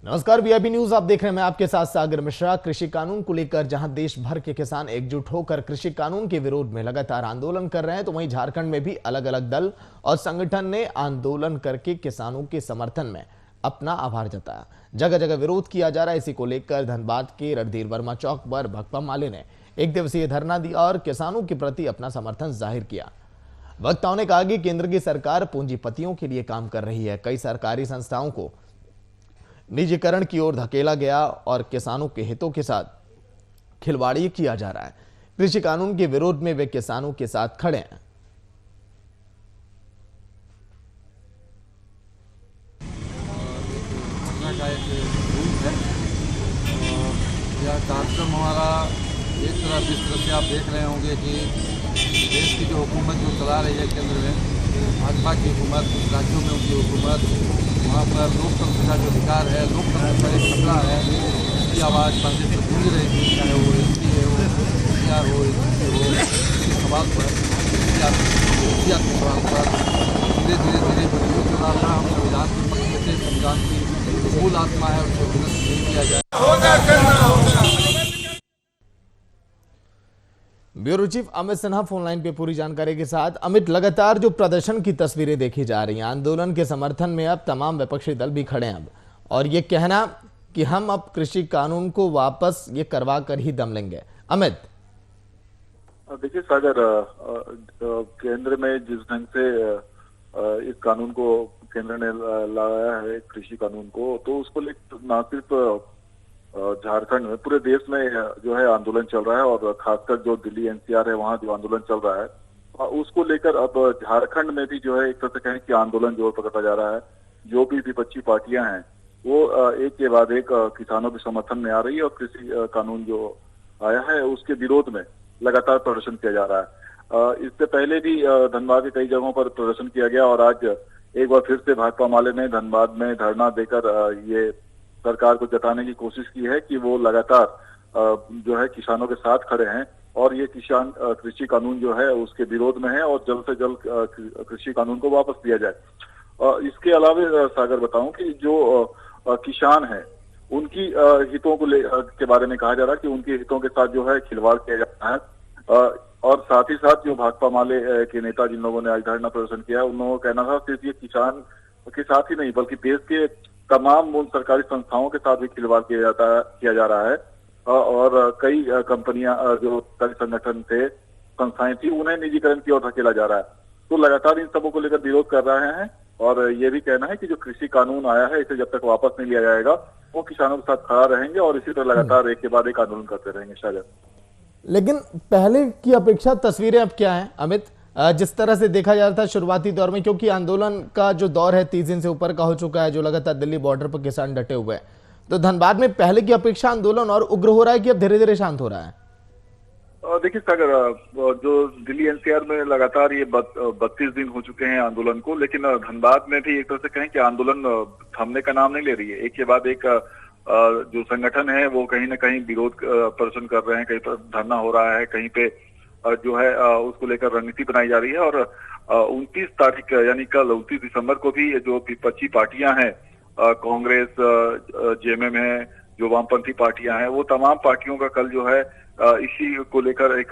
नमस्कार, VIP news आप देख रहे हैं। मैं आपके साथ सागर मिश्रा। कृषि कानून को लेकर जहां देश भर के किसान एकजुट होकर कृषि कानून के विरोध में लगातार आंदोलन कर रहे हैं, तो वहीं झारखंड में भी अलग अलग दल और संगठन ने आंदोलन करके किसानों के समर्थन में अपना आभार जताया। जगह जगह विरोध किया जा रहा है। इसी को लेकर धनबाद के रणधीर वर्मा चौक पर भाकपा माले ने एक दिवसीय धरना दिया और किसानों के प्रति अपना समर्थन जाहिर किया। वक्ताओं ने कहा कि केंद्र की सरकार पूंजीपतियों के लिए काम कर रही है। कई सरकारी संस्थाओं को निजीकरण की ओर धकेला गया और किसानों के हितों के साथ खिलवाड़ किया जा रहा है। कृषि कानून के विरोध में वे किसानों के साथ खड़े हैं। यह कार्यक्रम हमारा एक तरह जिस तरह से आप देख रहे होंगे कि देश की जो हुकूमत जो चला रही है केंद्र में, भाजपा की हुकूमत, कुछ राज्यों में उनकी हुकूमत, वहाँ पर लोकतंत्र का जो अधिकार है, लोकतंत्र का एक खतरा है, उसकी आवाज़ कांग्रेस में गूंज रही थी। चाहे वो एमपी हो, एनटीआर हो, इसके सवाल पर, के सवाल पर धीरे धीरे बदलाव चला रहा है। हम संविधान के पक्ष में से संविधान की मूल आत्मा है, उसको विनष्ट नहीं किया जाए। Bureau chief Amit Sinha phone line पे पूरी जानकारी के साथ। अमित, लगातार जो प्रदर्शन की तस्वीरें देखी जा रही हैं, आंदोलन के समर्थन में अब तमाम विपक्षी दल भी खड़े हैं अब, और ये कहना कि हम अब कृषि कानून को वापस ये करवा कर ही दम लेंगे। अमित, देखिए सागर, केंद्र में जिस ढंग से इस कानून को केंद्र ने लाया है, कृषि कानून को, तो उसको लेकर न सिर्फ झारखंड में, पूरे देश में जो है आंदोलन चल रहा है। और खासकर जो दिल्ली एनसीआर है, वहाँ जो आंदोलन चल रहा है, उसको लेकर अब झारखंड में भी जो है एक तरह से कहें कि आंदोलन जोर पकड़ता जा रहा है। जो भी विपक्षी पार्टियां हैं वो एक के बाद एक किसानों के समर्थन में आ रही है और कृषि कानून जो आया है उसके विरोध में लगातार प्रदर्शन किया जा रहा है। इससे पहले भी धनबाद के कई जगहों पर प्रदर्शन किया गया और आज एक बार फिर से भाकपा माले ने धनबाद में धरना देकर ये सरकार को जताने की कोशिश की है कि वो लगातार जो है किसानों के साथ खड़े हैं और ये किसान कृषि कानून जो है उसके विरोध में है और जल्द से जल्द कृषि कानून को वापस लिया जाए। इसके अलावा सागर बताऊं कि जो किसान हैं उनकी हितों को के बारे में कहा जा रहा है कि उनके हितों के साथ जो है खिलवाड़ किया जा रहा है। और साथ ही साथ जो भाकपा माले के नेता जिन लोगों ने आज धरना प्रदर्शन किया, उन लोगों का कहना था सिर्फ ये किसान के साथ ही नहीं बल्कि देश के तमाम मूल सरकारी संस्थाओं के साथ भी खिलवाड़ किया जा रहा है। और कई कंपनियां जो संगठन थे, संस्थाएं थी, उन्हें निजीकरण की ओर धकेला जा रहा है। तो लगातार इन सबों को लेकर विरोध कर रहे हैं और ये भी कहना है कि जो कृषि कानून आया है इसे जब तक वापस नहीं लिया जाएगा वो किसानों के साथ खड़ा रहेंगे और इसी तरह लगातार एक के बाद एक आंदोलन करते रहेंगे। शायद लेकिन पहले की अपेक्षा तस्वीरें अब क्या है अमित? जिस तरह से देखा जा रहा था शुरुआती दौर में, क्योंकि आंदोलन का जो दौर है 30 दिन से ऊपर का हो चुका है, जो लगातार दिल्ली बॉर्डर पर किसान डटे हुए हैं, तो धनबाद में पहले की अपेक्षा आंदोलन और उग्र हो रहा है कि अब धीरे धीरे शांत हो रहा है? देखिए सागर, जो दिल्ली एनसीआर में लगातार ये 32 दिन हो चुके हैं आंदोलन को, लेकिन धनबाद में भी एक तरह से कहें कि आंदोलन थमने का नाम नहीं ले रही है। एक के बाद एक जो संगठन है वो कहीं ना कहीं विरोध प्रदर्शन कर रहे हैं, कहीं पर धरना हो रहा है, कहीं पे जो है उसको लेकर रणनीति बनाई जा रही है। और 29 तारीख यानी कल 29 दिसंबर को भी जो विपक्षी पार्टियां हैं, कांग्रेस, जेएमएम है, जो वामपंथी पार्टियां हैं, वो तमाम पार्टियों का कल जो है इसी को लेकर एक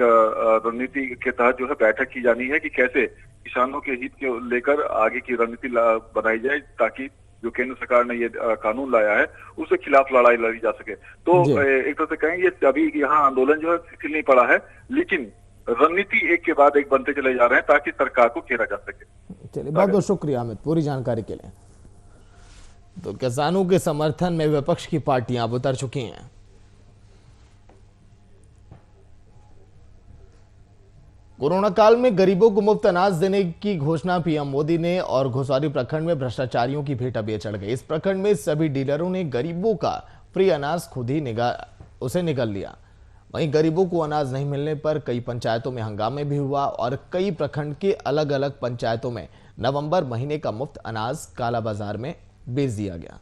रणनीति के तहत जो है बैठक की जानी है कि कैसे किसानों के हित को लेकर आगे की रणनीति बनाई जाए ताकि जो केंद्र सरकार ने ये कानून लाया है उसके खिलाफ लड़ाई लड़ी जा सके। तो एक तरह से कहेंगे अभी यहाँ आंदोलन जो है शिथिल नहीं पड़ा है, लेकिन रणनीति एक के बाद एक बनते चले जा रहे हैं ताकि सरकार को घेरा जा सके। चलिए, बहुत बहुत शुक्रिया अमित पूरी जानकारी के लिए। तो किसानों के समर्थन में विपक्ष की पार्टियां अब उतर चुकी हैं। कोरोना काल में गरीबों को मुफ्त अनाज देने की घोषणा पीएम मोदी ने और घोसारी प्रखंड में भ्रष्टाचारियों की भेंट अभी चढ़ गई। इस प्रखंड में सभी डीलरों ने गरीबों का फ्री अनाज खुद ही निगल लिया। वहीं गरीबों को अनाज नहीं मिलने पर कई पंचायतों में हंगामे भी हुआ और कई प्रखंड के अलग अलग पंचायतों में नवंबर महीने का मुफ्त अनाज काला बाजार में बेच दिया गया।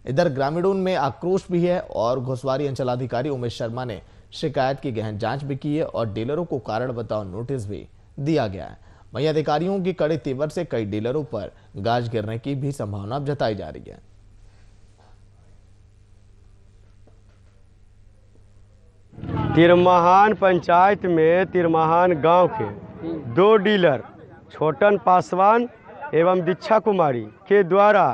इधर ग्रामीणों में आक्रोश भी है और घोसवारी अंचलाधिकारी उमेश शर्मा ने शिकायत की गहन जांच भी की है और डीलरों को कारण बताओ नोटिस भी दिया गया है। वहीं अधिकारियों की कड़े तेवर से कई डीलरों पर गाज गिरने की भी संभावना जताई जा रही है। तिरमाहान पंचायत में तिरमाहान गांव के 2 डीलर छोटन पासवान एवं दीक्षा कुमारी के द्वारा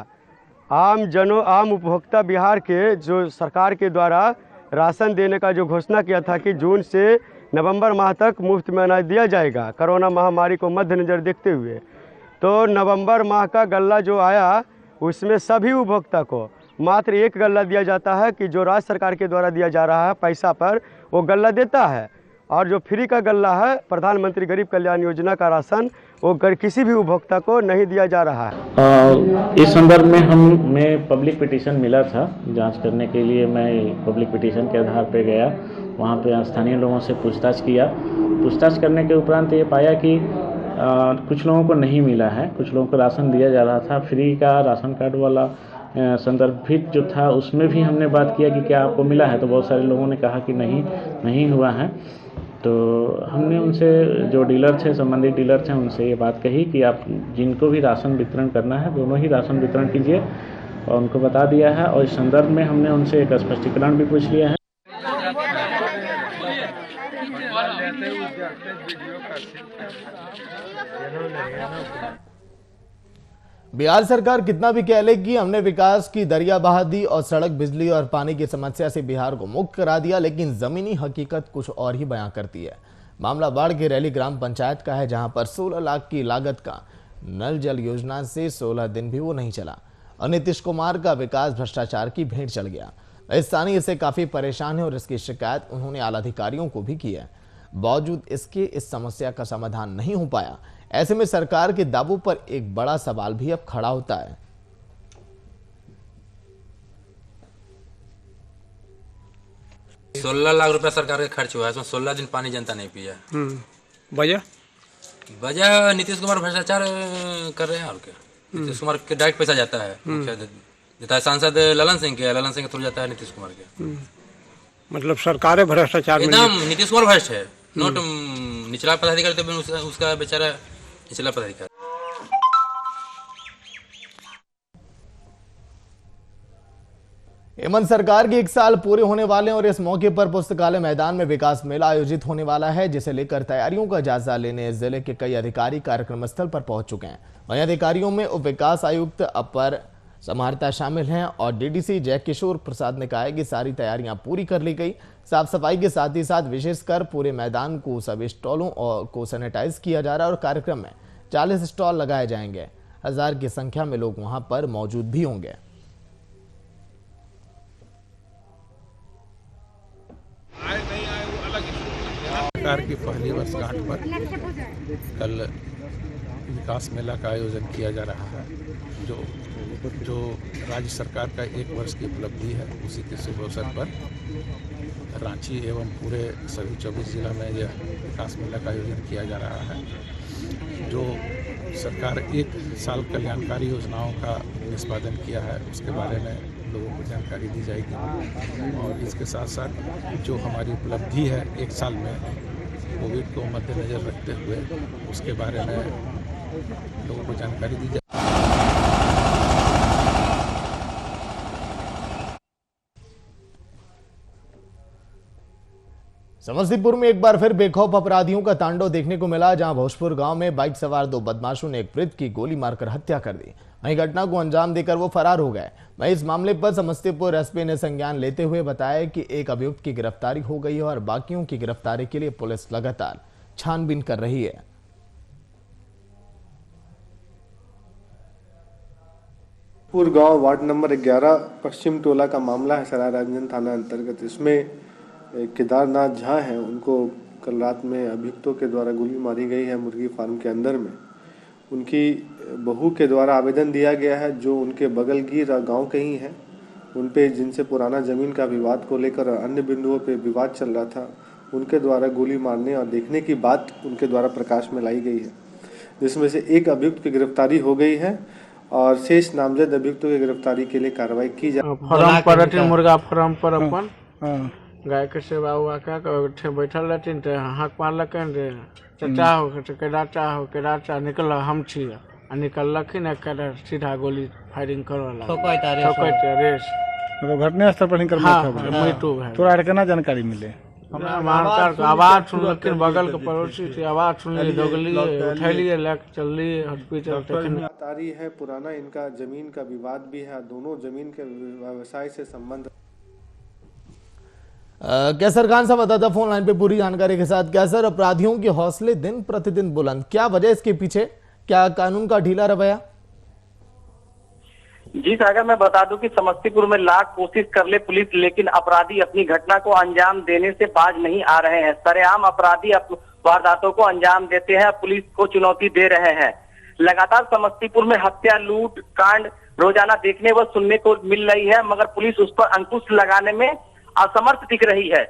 आम उपभोक्ता बिहार के जो सरकार के द्वारा राशन देने का जो घोषणा किया था कि जून से नवंबर माह तक मुफ्त में अनाज दिया जाएगा कोरोना महामारी को मद्देनज़र देखते हुए, तो नवंबर माह का गल्ला जो आया उसमें सभी उपभोक्ता को मात्र 1 गल्ला दिया जाता है कि जो राज्य सरकार के द्वारा दिया जा रहा है पैसा पर वो गल्ला देता है, और जो फ्री का गल्ला है प्रधानमंत्री गरीब कल्याण योजना का राशन वो किसी भी उपभोक्ता को नहीं दिया जा रहा है। इस संदर्भ में हमें पब्लिक पिटीशन मिला था, जांच करने के लिए मैं पब्लिक पिटीशन के आधार पर गया, वहाँ पे स्थानीय लोगों से पूछताछ किया। पूछताछ करने के उपरांत ये पाया कि कुछ लोगों को नहीं मिला है, कुछ लोगों को राशन दिया जा रहा था। फ्री का राशन कार्ड वाला संदर्भित जो था उसमें भी हमने बात किया कि क्या आपको मिला है, तो बहुत सारे लोगों ने कहा कि नहीं हुआ है। तो हमने उनसे जो डीलर थे, संबंधित डीलर थे, उनसे ये बात कही कि आप जिनको भी राशन वितरण करना है दोनों ही राशन वितरण कीजिए, और उनको बता दिया है। और इस संदर्भ में हमने उनसे एक स्पष्टीकरण भी पूछ लिया है। बिहार सरकार कितना भी कह ले कि हमने विकास की दरिया बहा दी और सड़क, बिजली और पानी की समस्या से बिहार को मुक्त करा दिया, लेकिन जमीनी हकीकत कुछ और ही बयां करती है। मामला बाढ़ के रैली ग्राम पंचायत का है, जहां पर 16 लाख की लागत का नल जल योजना से 16 दिन भी वो नहीं चला और नीतीश कुमार का विकास भ्रष्टाचार की भेंट चढ़ गया। स्थानीय इससे काफी परेशान है और इसकी शिकायत उन्होंने आला अधिकारियों को भी की है। बावजूद इसके इस समस्या का समाधान नहीं हो पाया। ऐसे में सरकार के दावों पर एक बड़ा सवाल भी अब खड़ा होता है। ₹16 लाख सरकार का खर्च हुआ है, इसमें 16 दिन पानी जनता नहीं पिया। वजह नीतीश कुमार भ्रष्टाचार कर रहे हैं और क्या। नीतीश कुमार के डायरेक्ट पैसा जाता है, देता है सांसद ललन सिंह के थ्रू जाता है नीतीश कुमार के। मतलब सरकार भ्रष्टाचार एकदम नीतीश कुमार भ्रष्ट है, नोट निचला पदाधिकारी तो उसका बेचारा निचला पदाधिकारी। हेमंत सरकार के 1 साल पूरे होने वाले और इस मौके पर पुस्तकालय मैदान में विकास मेला आयोजित होने वाला है, जिसे लेकर तैयारियों का जायजा लेने जिले के कई अधिकारी कार्यक्रम स्थल पर पहुंच चुके हैं। वहीं अधिकारियों में उप विकास आयुक्त अपर समाहर्ता शामिल हैं और डीडीसी जय किशोर प्रसाद ने कहा है कि सारी तैयारियां पूरी कर ली गई। साफ सफाई के साथ ही साथ विशेषकर पूरे मैदान को सभी स्टॉलों को सैनिटाइज किया जा रहा है और कार्यक्रम में 40 स्टॉल लगाए जाएंगे। 1000 की संख्या में लोग वहां पर मौजूद भी होंगे। सरकार की पहली वर्षगांठ पर कल विकास मेला का आयोजन किया जा रहा है, जो राज्य सरकार का 1 वर्ष की उपलब्धि है। उसी के शुभ अवसर पर रांची एवं पूरे सभी 24 जिला में यह विकास मेला का आयोजन किया जा रहा है। जो सरकार 1 साल कल्याणकारी योजनाओं का निष्पादन किया है उसके बारे में लोगों को जानकारी दी जाएगी, और इसके साथ साथ जो हमारी उपलब्धि है 1 साल में कोविड को मद्देनजर रखते हुए उसके बारे में लोगों को जानकारी दी जाए। समस्तीपुर में एक बार फिर बेखौफ अपराधियों का तांडव देखने को मिला, जहां भोजपुर गांव में बाइक सवार 2 बदमाशों ने एक वृद्ध की गोली मारकर हत्या कर दी। वहीं घटना को अंजाम देकर वो फरार हो गए। वहीं इस मामले पर समस्तीपुर एसपी ने संज्ञान लेते हुए बताया कि एक अभियुक्त की गिरफ्तारी हो गई है और बाकियों की गिरफ्तारी के लिए पुलिस लगातार छानबीन कर रही है। पूर गांव वार्ड नंबर 11 पश्चिम टोला का मामला है, सराय रंजन थाना अंतर्गत। इसमें केदारनाथ झा हैं, उनको कल रात में अभियुक्तों के द्वारा गोली मारी गई है मुर्गी फार्म के अंदर में। उनकी बहू के द्वारा आवेदन दिया गया है, जो उनके बगल की गांव के ही हैं, उन पे जिनसे पुराना ज़मीन का विवाद को लेकर अन्य बिंदुओं पे विवाद चल रहा था, उनके द्वारा गोली मारने और देखने की बात उनके द्वारा प्रकाश में लाई गई है, जिसमें से एक अभियुक्त की गिरफ्तारी हो गई है और शेष नामजद अभियुक्तों की गिरफ्तारी के लिए कार्रवाई की जा। मुर्गा फार्म पर अपन गाय के सेवा हुआ क्या बैठल रहथिन तो हाँक मारलक रे, चाचा हो केदाचा निकल हम छी आ निकलखिन सीधा गोली फायरिंग करल रेस घटना स्थल पर तोरा केना जानकारी मिले? हमें मानकर आवाज सुन, लेकिन बगल के पड़ोसी से आवाज सुन ली, दोगलिए उठैलिए, लेके चल लिए हॉस्पिटल। तारी है पुराना, इनका जमीन का विवाद भी है, दोनों जमीन के व्यवसाय से संबंध। कैसर खान साहब बताता फोन लाइन पे पूरी जानकारी के साथ। कैसर, अपराधियों के हौसले दिन प्रतिदिन बुलंद, क्या वजह इसके पीछे, क्या कानून का ढीला रवैया? जी सागर, मैं बता दूं कि समस्तीपुर में लाख कोशिश कर ले पुलिस, लेकिन अपराधी अपनी घटना को अंजाम देने से बाज नहीं आ रहे हैं। सरेआम अपराधी वारदातों को अंजाम देते हैं, पुलिस को चुनौती दे रहे हैं। लगातार समस्तीपुर में हत्या, लूट कांड रोजाना देखने व सुनने को मिल रही है, मगर पुलिस उस पर अंकुश लगाने में असमर्थ दिख रही है।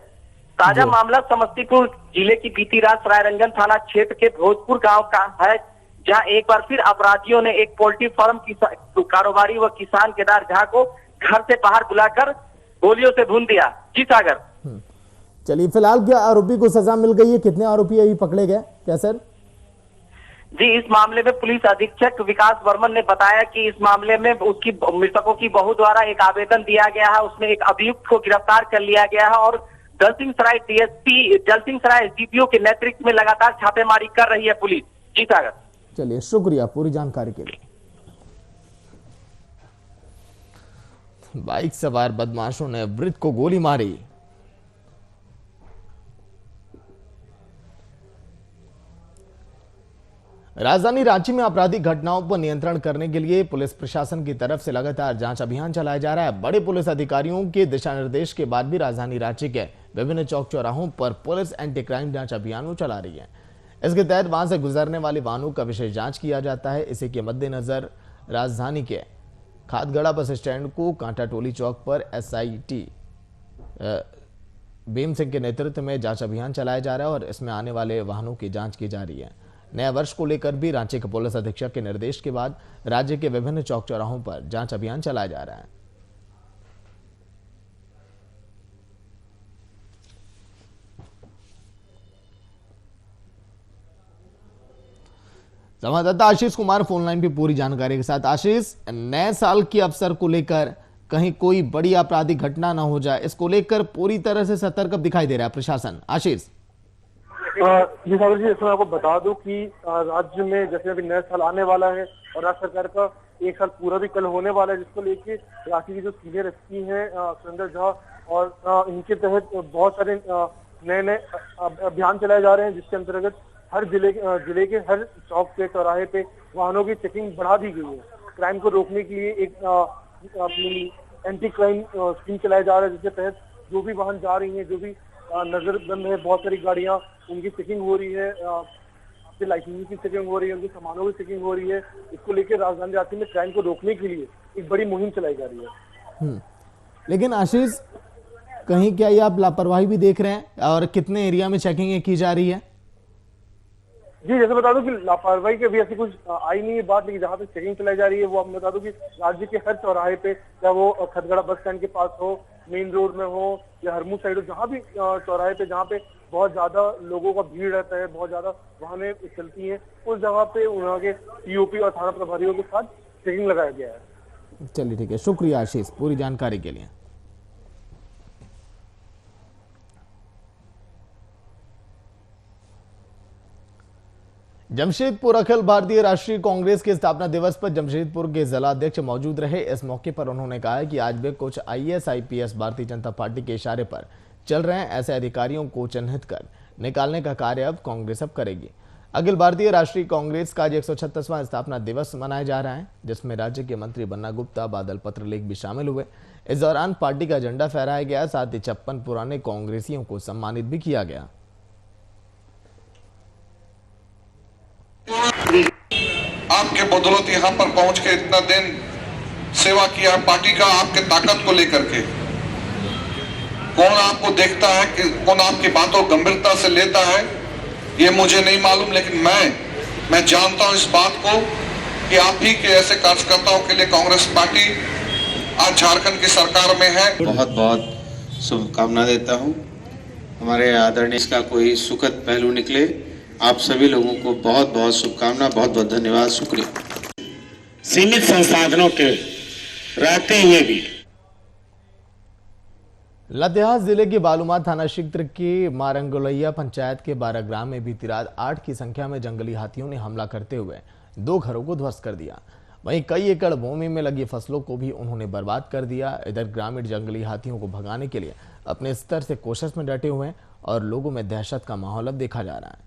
ताजा मामला समस्तीपुर जिले की बीती रात सरायरंजन थाना क्षेत्र के भोजपुर गांव का है, जहां एक बार फिर अपराधियों ने एक पोल्ट्री फार्म की कारोबारी व किसान केदार झा को घर से बाहर बुलाकर गोलियों से भून दिया। जी सागर। चलिए, फिलहाल क्या आरोपी को सजा मिल गई है? कितने आरोपी अभी पकड़े गए? कैसर जी, इस मामले में पुलिस अधीक्षक विकास वर्मन ने बताया कि इस मामले में उसकी मृतकों की बहू द्वारा एक आवेदन दिया गया है, उसमें एक अभियुक्त को गिरफ्तार कर लिया गया है और दलसिंहसराय डीएसपी दलसिंहसराय एसडीपीओ के नेतृत्व में लगातार छापेमारी कर रही है पुलिस। जी सागर। चलिए, शुक्रिया पूरी जानकारी के लिए। बाइक सवार बदमाशों ने वृद्ध को गोली मारी। राजधानी रांची में आपराधिक घटनाओं पर नियंत्रण करने के लिए पुलिस प्रशासन की तरफ से लगातार जांच अभियान चलाया जा रहा है। बड़े पुलिस अधिकारियों के दिशा निर्देश के बाद भी राजधानी रांची के विभिन्न चौक चौराहों पर पुलिस एंटी क्राइम जांच अभियान चला रही है। इसके तहत वहां से गुजरने वाले वाहनों का विशेष जांच किया जाता है। इसी के मद्देनजर राजधानी के खादगड़ा बस स्टैंड को कांटा टोली चौक पर SIT भीम सिंह के नेतृत्व में जांच अभियान चलाया जा रहा है और इसमें आने वाले वाहनों की जांच की जा रही है। नया वर्ष को लेकर भी रांची के पुलिस अधीक्षक के निर्देश के बाद राज्य के विभिन्न चौक चौराहों पर जांच अभियान चलाया जा रहा है। संवाददाता आशीष कुमार फोन लाइन पे पूरी जानकारी के साथ। आशीष, नए साल के अवसर को लेकर कहीं कोई बड़ी आपराधिक घटना ना हो जाए, इसको लेकर पूरी तरह से सतर्क दिखाई दे रहा है प्रशासन। आशीष जी सागर जी, इसमें आपको बता दूं कि राज्य में जैसे अभी नया साल आने वाला है और राज्य सरकार का एक साल पूरा भी कल होने वाला है, जिसको लेके रांची की जो सीनियर एसपी हैं सुरेंद्र झा और इनके तहत बहुत सारे नए अभियान चलाए जा रहे हैं, जिसके अंतर्गत हर जिले के हर चौक पे चौराहे पे वाहनों की चेकिंग बढ़ा दी गई है। क्राइम को रोकने के लिए एक अपनी एंटी क्राइम स्कीम चलाया जा रहा है, जिसके तहत जो भी वाहन जा रही हैं, जो भी नजरबंद है, बहुत सारी गाड़ियां, उनकी चेकिंग हो रही है, अपने लाइसेंस की चेकिंग हो रही है, उनके सामानों की चेकिंग हो रही है। इसको लेकर राजधानी रांची में क्राइम को रोकने के लिए एक बड़ी मुहिम चलाई जा रही है। लेकिन आशीष, कहीं क्या ये आप लापरवाही भी देख रहे हैं और कितने एरिया में चेकिंग की जा रही है? जी, जैसे बता दूं कि लापरवाही के भी ऐसी कुछ आई नहीं है बात, लेकिन जहाँ पे चेकिंग चलाई जा रही है वो आप बता दूं कि राज्य के हर चौराहे पे, चाहे वो खदगड़ा बस स्टैंड के पास हो, मेन रोड में हो या हरमू साइड हो, जहाँ भी चौराहे पे जहाँ पे बहुत ज्यादा लोगों का भीड़ रहता है, बहुत ज्यादा वाहनें चलती हैं, उस जगह पे वहाँ के TOP और थाना प्रभारियों के साथ चेकिंग लगाया गया है। चलिए ठीक है, शुक्रिया आशीष पूरी जानकारी के लिए। जमशेदपुर अखिल भारतीय राष्ट्रीय कांग्रेस के स्थापना दिवस पर जमशेदपुर के जिला अध्यक्ष मौजूद रहे। इस मौके पर उन्होंने कहा कि आज भी कुछ IAS IPS Bharatiya Janata party के इशारे पर चल रहे हैं, ऐसे अधिकारियों को चिन्हित कर निकालने का कार्य अब कांग्रेस करेगी। अखिल भारतीय राष्ट्रीय कांग्रेस का आज 136वां स्थापना दिवस मनाया जा रहा है, जिसमें राज्य के मंत्री बन्ना गुप्ता, बादल पत्रलेख भी शामिल हुए। इस दौरान पार्टी का झंडा फहराया गया, साथ ही 56 पुराने कांग्रेसियों को सम्मानित भी किया गया। आपके बदौलत यहाँ पर पहुंच के इतना दिन सेवा किया पार्टी का, आपके ताकत को लेकर के। कौन आपको देखता है कि कौन आपकी बातों गंभीरता से लेता है, ये मुझे नहीं मालूम, लेकिन मैं जानता हूं इस बात को कि आप ही के ऐसे कार्यकर्ताओं के लिए कांग्रेस पार्टी आज झारखंड की सरकार में है। बहुत बहुत शुभकामना देता हूं, हमारे आदरणीय का कोई सुखद पहलू निकले। आप सभी लोगों को बहुत बहुत शुभकामना, बहुत बहुत धन्यवाद, शुक्रिया। सीमित संसाधनों के रहते हुए भी लातेहार जिले के बालूमाथ थाना क्षेत्र के मारंगोलैया पंचायत के 12 ग्राम में बीती रात 8 की संख्या में जंगली हाथियों ने हमला करते हुए 2 घरों को ध्वस्त कर दिया। वहीं कई एकड़ भूमि में लगी फसलों को भी उन्होंने बर्बाद कर दिया। इधर ग्रामीण जंगली हाथियों को भगाने के लिए अपने स्तर से कोशिश में डटे हुए हैं और लोगों में दहशत का माहौल अब देखा जा रहा है।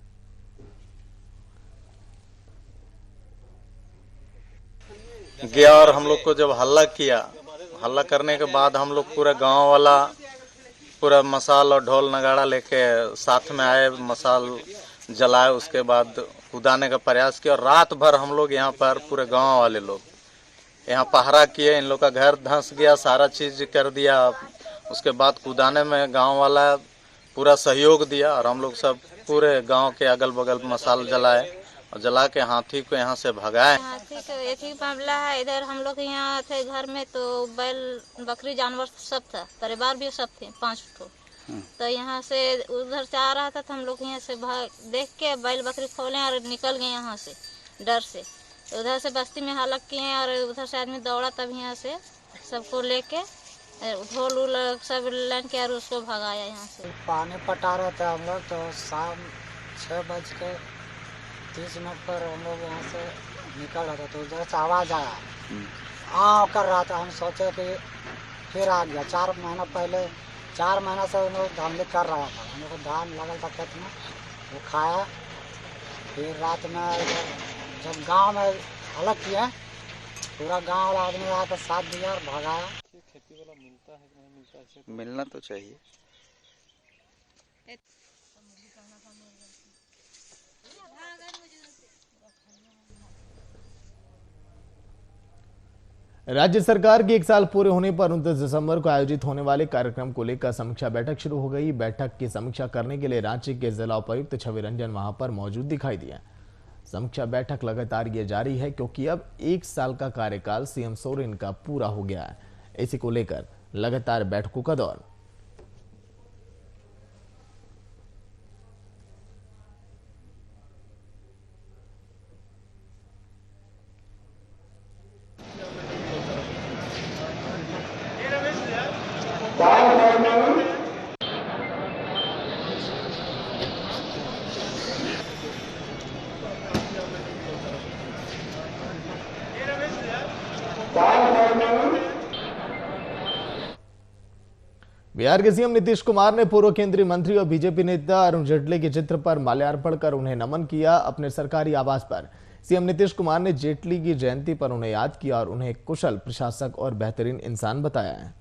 गया और हम लोग को जब हल्ला किया, हल्ला करने के बाद हम लोग पूरा गांव वाला पूरा मसाल और ढोल नगाड़ा लेके साथ में आए, मसाल जलाए, उसके बाद कूदाने का प्रयास किया और रात भर हम लोग यहाँ पर पूरे गांव वाले लोग यहाँ पहरा किए। इन लोग का घर धंस गया, सारा चीज कर दिया। उसके बाद कूदाने में गांव वाला पूरा सहयोग दिया और हम लोग सब पूरे गांव के अगल बगल मसाल जलाए और जला के हाथी को यहाँ से भगाए। हाथी का एक ही मामला है। इधर हम लोग यहाँ थे घर में तो बैल बकरी जानवर सब था, परिवार भी सब थे 5 ठो। तो यहाँ से उधर से आ रहा था तो हम लोग यहाँ से देख के बैल बकरी खोले और निकल गए यहाँ से डर से। उधर से बस्ती में हालत किए और उधर से आदमी दौड़ा, तब यहाँ से सबको लेके ढोल उल सब लाइन के और उसको भगाया यहाँ से। पानी पटा रहे थे हम लोग, तो शाम 6:30 पर हम लोग यहाँ से निकल रहे थे तो उधर से आवाज़ आया, कर रहा था। हम सोचे कि फिर आ गया। 4 महीना पहले, 4 महीना से हम लोग धान कर रहा था। हम लोग धान लगल था खेत में, वो खाया। फिर रात में जब गांव में अलग किया, पूरा गांव वाला आदमी आया तो साथ दिया और भगाया। खेती वाला मिलता है कि नहीं मिलता है? मिलना तो चाहिए। राज्य सरकार के 1 साल पूरे होने पर 29 दिसंबर को आयोजित होने वाले कार्यक्रम को लेकर समीक्षा बैठक शुरू हो गई। बैठक की समीक्षा करने के लिए रांची के जिला उपायुक्त छवि रंजन वहां पर मौजूद दिखाई दिया। समीक्षा बैठक लगातार ये जारी है क्योंकि अब 1 साल का कार्यकाल सीएम सोरेन का पूरा हो गया है। इसी को लेकर लगातार बैठकों का दौर। बिहार के सीएम नीतीश कुमार ने पूर्व केंद्रीय मंत्री और बीजेपी नेता अरुण जेटली के चित्र पर माल्यार्पण कर उन्हें नमन किया। अपने सरकारी आवास पर सीएम नीतीश कुमार ने जेटली की जयंती पर उन्हें याद किया और उन्हें कुशल प्रशासक और बेहतरीन इंसान बताया है।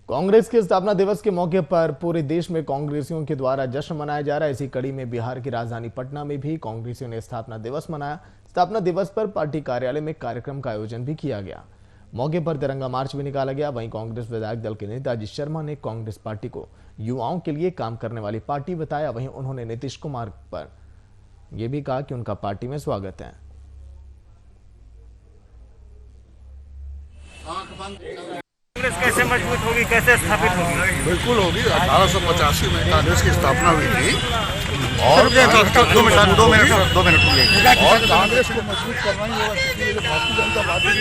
कांग्रेस के स्थापना दिवस के मौके पर पूरे देश में कांग्रेसियों के द्वारा जश्न मनाया जा रहा है। इसी कड़ी में बिहार की राजधानी पटना में भी कांग्रेसियों ने स्थापना दिवस मनाया। स्थापना दिवस पर पार्टी कार्यालय में कार्यक्रम का आयोजन भी किया गया। मौके पर तिरंगा मार्च भी निकाला गया। वहीं कांग्रेस विधायक दल के नेता अजीत शर्मा ने कांग्रेस पार्टी को युवाओं के लिए काम करने वाली पार्टी बताया। वहीं उन्होंने नीतीश कुमार पर यह भी कहा कि उनका पार्टी में स्वागत है। कांग्रेस कैसे मजबूत होगी, कैसे स्थापित होगी? बिल्कुल होगी। 1885 में कांग्रेस की स्थापना हुई थी और 2 मिनट और कांग्रेस को मजबूत करना ही होगा क्योंकि जो भारतीय जनता पार्टी की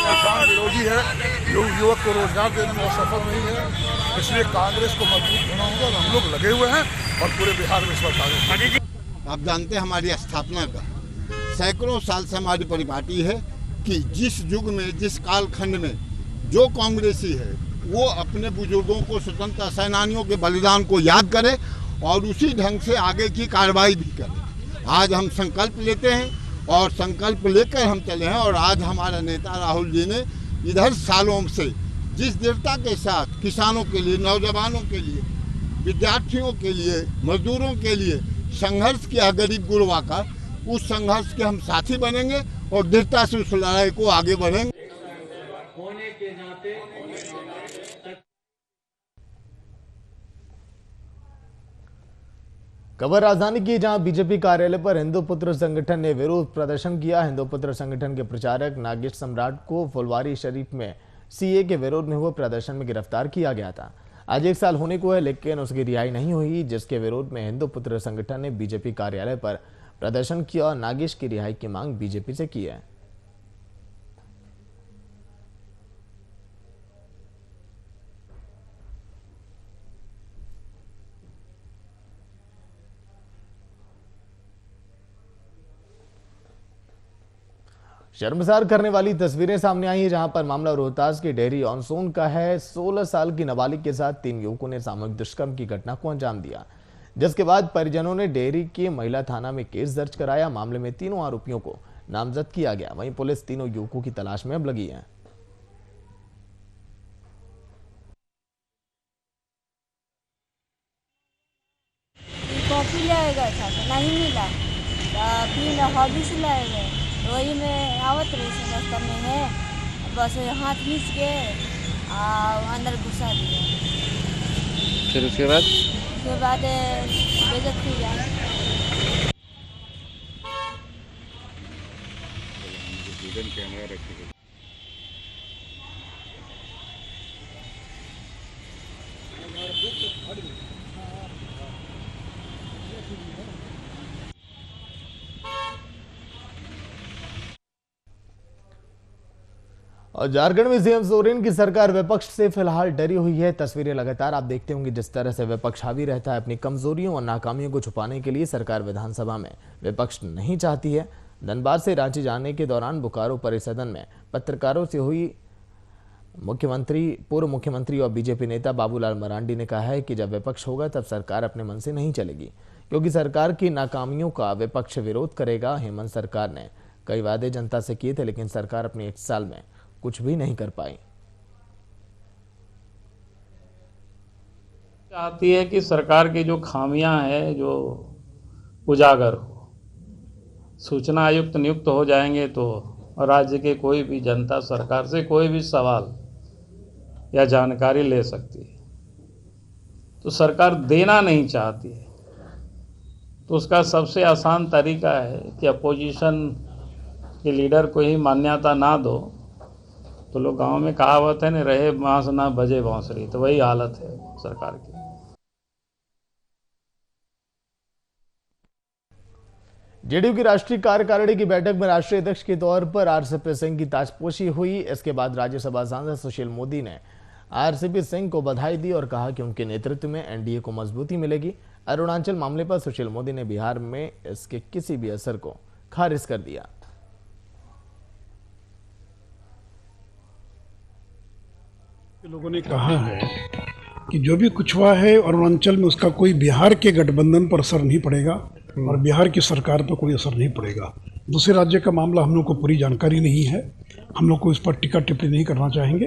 किसान विरोधी है, युवक को रोजगार देने में सफल नहीं है, इसलिए कांग्रेस को मजबूत होना होगा और हम लोग लगे हुए हैं और पूरे बिहार में इस वक्त कांग्रेस। आप जानते हैं हमारी स्थापना का सैकड़ों साल से हमारी परिपाटी है कि जिस युग में, जिस कालखंड में जो कांग्रेसी है वो अपने बुजुर्गों को, स्वतंत्रता सेनानियों के बलिदान को याद करे और उसी ढंग से आगे की कार्रवाई भी करे। आज हम संकल्प लेते हैं और संकल्प लेकर हम चले हैं और आज हमारा नेता राहुल जी ने इधर सालों से जिस दृढ़ता के साथ किसानों के लिए, नौजवानों के लिए, विद्यार्थियों के लिए, मजदूरों के लिए संघर्ष किया गरीब गुरबा का, उस संघर्ष के हम साथी बनेंगे और दृढ़ता से उस लड़ाई को आगे बढ़ेंगे। खबर राजधानी की, जहां बीजेपी कार्यालय पर हिंदू पुत्र संगठन ने विरोध प्रदर्शन किया। हिंदू पुत्र संगठन के प्रचारक नागेश सम्राट को फुलवारी शरीफ में सीए के विरोध में हुए प्रदर्शन में गिरफ्तार किया गया था। आज 1 साल होने को है, लेकिन उसकी रिहाई नहीं हुई, जिसके विरोध में हिंदू पुत्र संगठन ने बीजेपी कार्यालय पर प्रदर्शन किया और नागेश की रिहाई की मांग बीजेपी से की है। शर्मसार करने वाली तस्वीरें सामने आई हैं, जहां पर मामला रोहतास के डेहरी ऑन सोन का है। 16 साल की नाबालिग के साथ 3 युवकों ने सामूहिक दुष्कर्म की घटना को अंजाम दिया, जिसके बाद परिजनों ने डेहरी के महिला थाना में केस दर्ज कराया। मामले में तीनों आरोपियों को नामजद किया गया। वहीं पुलिस तीनों युवकों की तलाश में अब लगी है। कॉफी लाया गया था तो नहीं मिला, फिर हॉर्लिक्स लाए गए, वही में आवत रही से रास्ता में है, बस हाथ खींच के अंदर घुसा दिया। फिर उसके बाद बेइज्जत हुई जाए। और झारखंड में सीएम सोरेन की सरकार विपक्ष से फिलहाल डरी हुई है। तस्वीरें लगातार आप देखते होंगे, जिस तरह से विपक्ष हावी रहता है। अपनी कमजोरियों और नाकामियों को छुपाने के लिए सरकार विधानसभा में विपक्ष नहीं चाहती है। धनबाद से रांची जाने के दौरान बोकारो परिसदन में पत्रकारों से हुई पूर्व मुख्यमंत्री और बीजेपी नेता बाबूलाल मरांडी ने कहा है कि जब विपक्ष होगा तब सरकार अपने मन से नहीं चलेगी, क्योंकि सरकार की नाकामियों का विपक्ष विरोध करेगा। हेमंत सरकार ने कई वादे जनता से किए थे, लेकिन सरकार अपने 1 साल में कुछ भी नहीं कर पाई। चाहती है कि सरकार की जो खामियां हैं जो उजागर हो। सूचना आयुक्त नियुक्त हो जाएंगे तो राज्य के कोई भी जनता सरकार से कोई भी सवाल या जानकारी ले सकती है। तो सरकार देना नहीं चाहती है, तो उसका सबसे आसान तरीका है कि अपोजिशन के लीडर को ही मान्यता ना दो। तो लोग गांव में कहावत है न, रहे बांस ना बजे बांसुरी, तो वही हालत है सरकार की। जेडीयू की राष्ट्रीय कार्यकारिणी की बैठक में राष्ट्रीय अध्यक्ष के तौर पर आरसीपी सिंह की ताजपोशी हुई। इसके बाद राज्यसभा सांसद सुशील मोदी ने आरसीपी सिंह को बधाई दी और कहा कि उनके नेतृत्व में एनडीए को मजबूती मिलेगी। अरुणाचल मामले पर सुशील मोदी ने बिहार में इसके किसी भी असर को खारिज कर दिया। लोगों ने कहा है कि जो भी कुछ हुआ है अरुणाचल में, उसका कोई बिहार के गठबंधन पर असर नहीं पड़ेगा और बिहार की सरकार पर कोई असर नहीं पड़ेगा। दूसरे राज्य का मामला हम लोग को पूरी जानकारी नहीं है, हम लोग को इस पर टीका टिप्पणी नहीं करना चाहेंगे,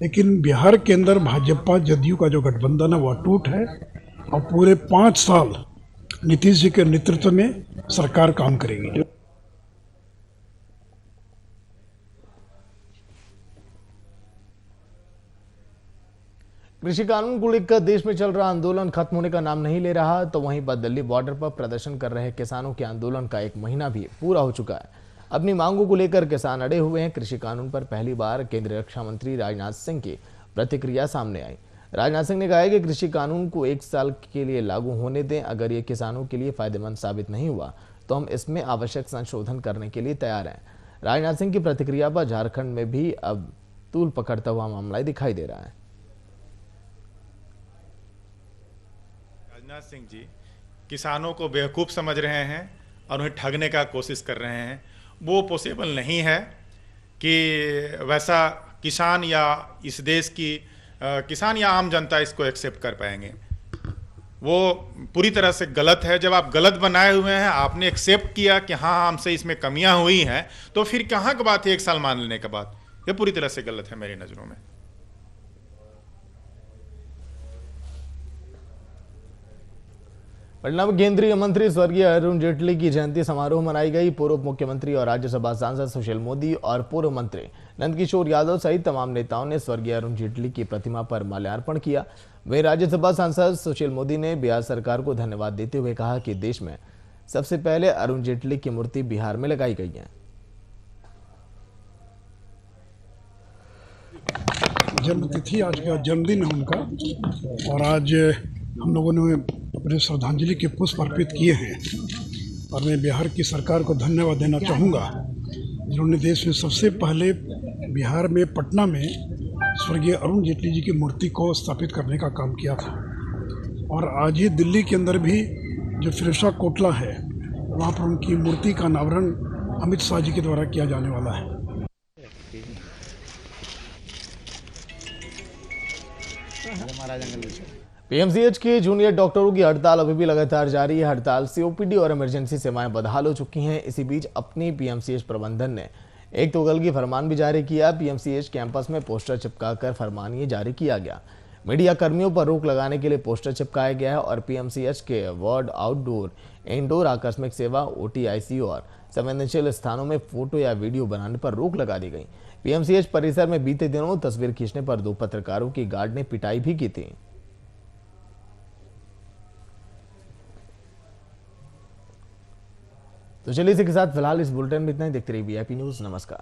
लेकिन बिहार के अंदर भाजपा जदयू का जो गठबंधन है वो अटूट है और पूरे 5 साल नीतीश जी के नेतृत्व में सरकार काम करेगी। कृषि कानून को लेकर देश में चल रहा आंदोलन खत्म होने का नाम नहीं ले रहा, तो वहीं पर दिल्ली बॉर्डर पर प्रदर्शन कर रहे किसानों के आंदोलन का 1 महीना भी पूरा हो चुका है। अपनी मांगों को लेकर किसान अड़े हुए हैं। कृषि कानून पर पहली बार केंद्रीय रक्षा मंत्री राजनाथ सिंह की प्रतिक्रिया सामने आई। राजनाथ सिंह ने कहा है कि कृषि कानून को 1 साल के लिए लागू होने दें। अगर ये किसानों के लिए फायदेमंद साबित नहीं हुआ तो हम इसमें आवश्यक संशोधन करने के लिए तैयार हैं। राजनाथ सिंह की प्रतिक्रिया पर झारखंड में भी अब तूल पकड़ता हुआ मामला दिखाई दे रहा है। राजनाथ सिंह जी किसानों को बेवकूफ़ समझ रहे हैं और उन्हें ठगने का कोशिश कर रहे हैं। वो पॉसिबल नहीं है कि वैसा किसान या इस देश की किसान या आम जनता इसको एक्सेप्ट कर पाएंगे। वो पूरी तरह से गलत है। जब आप गलत बनाए हुए हैं, आपने एक्सेप्ट किया कि हाँ हमसे इसमें कमियां हुई हैं, तो फिर कहाँ की बात है 1 साल मान लेने के बाद? ये पूरी तरह से गलत है मेरी नज़रों में। पटना में केंद्रीय मंत्री स्वर्गीय अरुण जेटली की जयंती समारोह मनाई गई। पूर्व मुख्यमंत्री और राज्यसभा सांसद सुशील मोदी और पूर्व मंत्री नंदकिशोर यादव सहित तमाम नेताओं ने स्वर्गीय अरुण जेटली की प्रतिमा पर माल्यार्पण किया। वहीं राज्यसभा सांसद सुशील मोदी ने बिहार सरकार को धन्यवाद देते हुए कहा कि देश में सबसे पहले अरुण जेटली की मूर्ति बिहार में लगाई गई है। जन्मतिथि, आज का जन्मदिन है उनका, और आज हम लोगों ने अपने श्रद्धांजलि के पुष्प अर्पित किए हैं। और मैं बिहार की सरकार को धन्यवाद देना चाहूँगा, जिन्होंने देश में सबसे पहले बिहार में पटना में स्वर्गीय अरुण जेटली जी की मूर्ति को स्थापित करने का काम किया था। और आज ही दिल्ली के अंदर भी जो फिरोजा कोटला है, वहाँ पर उनकी मूर्ति का अनावरण अमित शाह जी के द्वारा किया जाने वाला है। पीएमसीएच के जूनियर डॉक्टरों की हड़ताल अभी भी लगातार जारी है। हड़ताल से ओपीडी और इमरजेंसी सेवाएं बदहाल हो चुकी हैं। इसी बीच अपनी पीएमसीएच प्रबंधन ने एक तोगलगी फरमान भी जारी किया। पीएमसीएच कैंपस में पोस्टर चिपकाकर फरमान ये जारी किया गया। मीडिया कर्मियों पर रोक लगाने के लिए पोस्टर चिपकाया गया है और पीएमसीएच के वार्ड, आउटडोर, इंडोर आकस्मिक सेवा, ओटी, आईसीयू और संवेदनशील स्थानों में फोटो या वीडियो बनाने पर रोक लगा दी गई। पीएमसीएच परिसर में बीते दिनों तस्वीर खींचने पर 2 पत्रकारों की गार्ड ने पिटाई भी की थी। तो चलिए इसी के साथ फिलहाल इस बुलेटिन में इतना ही। देखते रहिए वीआईपी न्यूज़। नमस्कार।